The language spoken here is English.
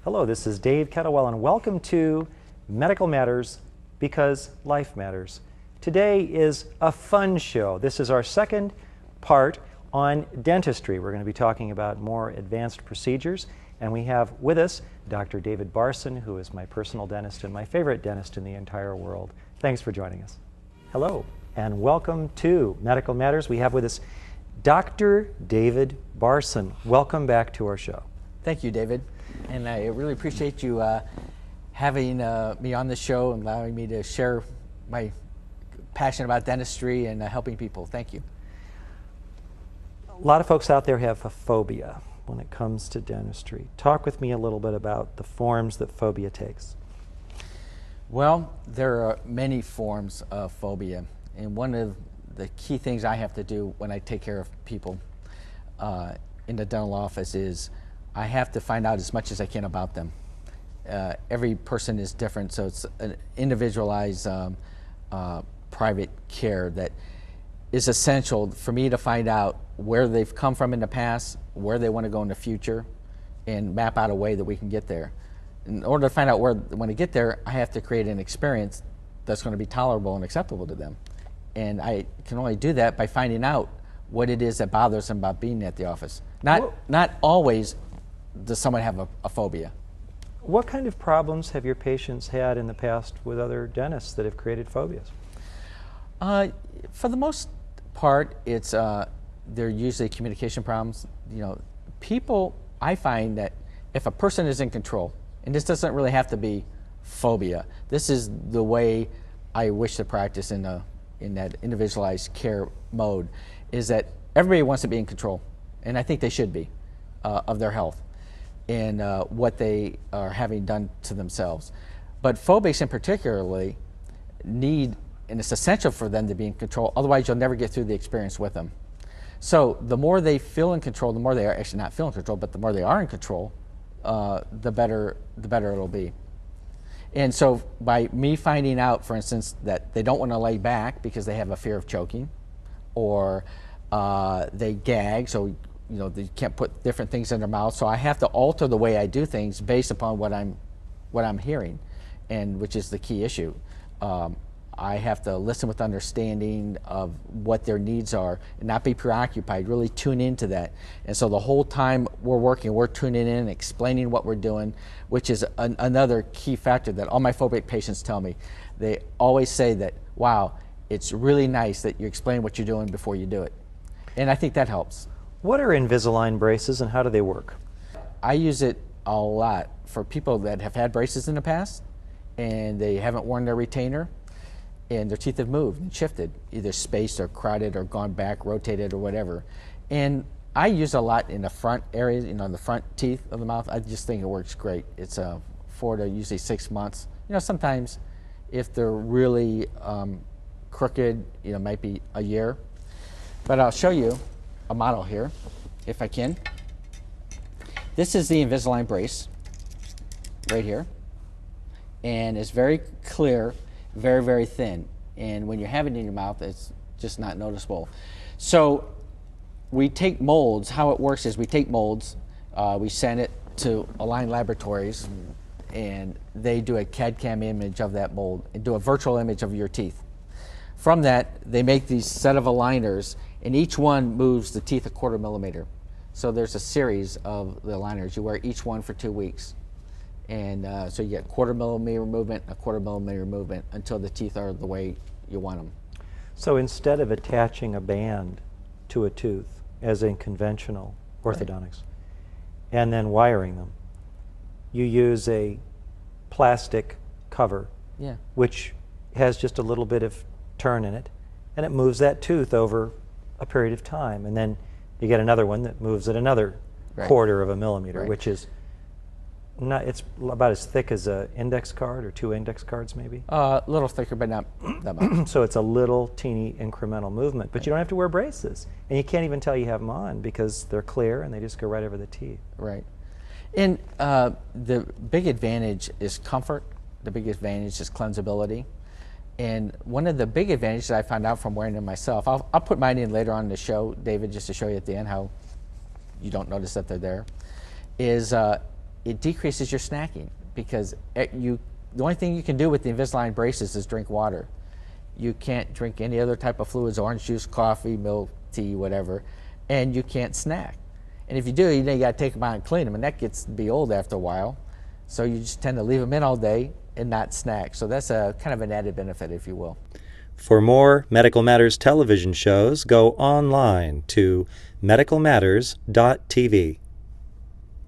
Hello, this is Dave Kettlewell, and welcome to Medical Matters because Life Matters. Today is a fun show. This is our second part on dentistry. We're going to be talking about more advanced procedures, and we have with us Dr. David Barsan, who is my personal dentist and my favorite dentist in the entire world. Thanks for joining us. Hello, and welcome to Medical Matters. We have with us Dr. David Barsan. Welcome back to our show. Thank you, David. And I really appreciate you having me on the show and allowing me to share my passion about dentistry and helping people. Thank you. A lot of folks out there have a phobia when it comes to dentistry. Talk with me a little bit about the forms that phobia takes. Well, there are many forms of phobia. And one of the key things I have to do when I take care of people in the dental office is I have to find out as much as I can about them. Every person is different, so it's an individualized private care that is essential for me to find out where they've come from in the past, where they want to go in the future, and map out a way that we can get there. In order to find out where they want to get there, I have to create an experience that's going to be tolerable and acceptable to them. And I can only do that by finding out what it is that bothers them about being at the office. Not always does someone have a phobia. What kind of problems have your patients had in the past with other dentists that have created phobias? For the most part, it's they're usually communication problems. You know, people, I find that if a person is in control, and this doesn't really have to be phobia, this is the way I wish to practice in that individualized care mode, is that everybody wants to be in control, and I think they should be, of their health and what they are having done to themselves. But phobics in particularly need, and it's essential for them to be in control, otherwise you'll never get through the experience with them. So the more they feel in control, the more they are actually not feeling control, but the more they are in control, the better it'll be. And so by me finding out, for instance, that they don't want to lay back because they have a fear of choking, or they gag, so you know they can't put different things in their mouth. So I have to alter the way I do things based upon what I'm hearing, and which is the key issue. I have to listen with understanding of what their needs are and not be preoccupied, really tune into that. And so the whole time we're working, we're tuning in, explaining what we're doing, which is another key factor that all my phobic patients tell me. They always say that, wow, it's really nice that you explain what you're doing before you do it. And I think that helps. What are Invisalign braces and how do they work? I use it a lot for people that have had braces in the past and they haven't worn their retainer, and their teeth have moved and shifted, either spaced or crowded or gone back, rotated or whatever. And I use a lot in the front area, you know, the front teeth of the mouth. I just think it works great. It's 4 to usually 6 months. You know, sometimes if they're really crooked, you know, it might be a year. But I'll show you a model here, if I can. This is the Invisalign brace, right here. And it's very clear, very, very thin. And when you have it in your mouth, it's just not noticeable. So we take molds. How it works is we take molds, we send it to Align Laboratories, and they do a CAD/CAM image of that mold and do a virtual image of your teeth. From that, they make these set of aligners, and each one moves the teeth 1/4 millimeter. So there's a series of the aligners. You wear each one for 2 weeks. And so you get 1/4 millimeter movement, 1/4 millimeter movement until the teeth are the way you want them. So instead of attaching a band to a tooth, as in conventional orthodontics, and then wiring them, you use a plastic cover, which has just a little bit of turn in it, and it moves that tooth over a period of time. And then you get another one that moves at another 1/4 of a millimeter, which is it's about as thick as an index card or 2 index cards maybe? A little thicker, but not that much. So it's a little teeny incremental movement, but you don't have to wear braces. And you can't even tell you have them on because they're clear and they just go right over the teeth. Right. And the big advantage is comfort. The big advantage is cleansability. And one of the big advantages I found out from wearing them myself, I'll put mine in later on in the show, David, just to show you at the end how you don't notice that they're there, is it decreases your snacking because the only thing you can do with the Invisalign braces is drink water. You can't drink any other type of fluids, orange juice, coffee, milk, tea, whatever, and you can't snack. And if you do, you got to take them out and clean them, and that gets to be old after a while. So you just tend to leave them in all day and not snack. So that's a kind of an added benefit, if you will. For more Medical Matters television shows, go online to medicalmatters.tv.